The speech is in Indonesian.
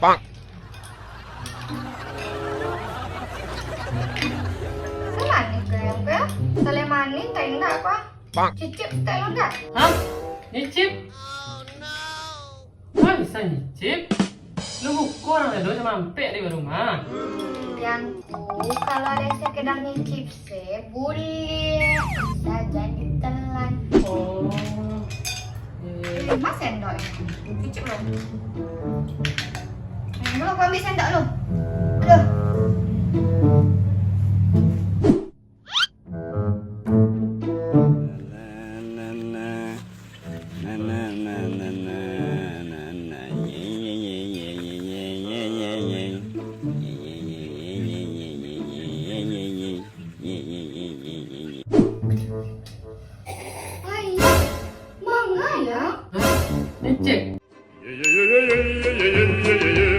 Pak. Salah nih kayaknya ya. Salah manis, tak enggak apa? Pak. Cicip tak lo enggak? Hah? Nyicip? Wah, bisa nyicip? Lu buku orang ada dosa mampir di rumah. Yanku, kalau ada yang sekedar nyicip boleh. Bisa jadi telan. Oh. Mas sendok. Cicip lo. Belum kau ambil sendok lo.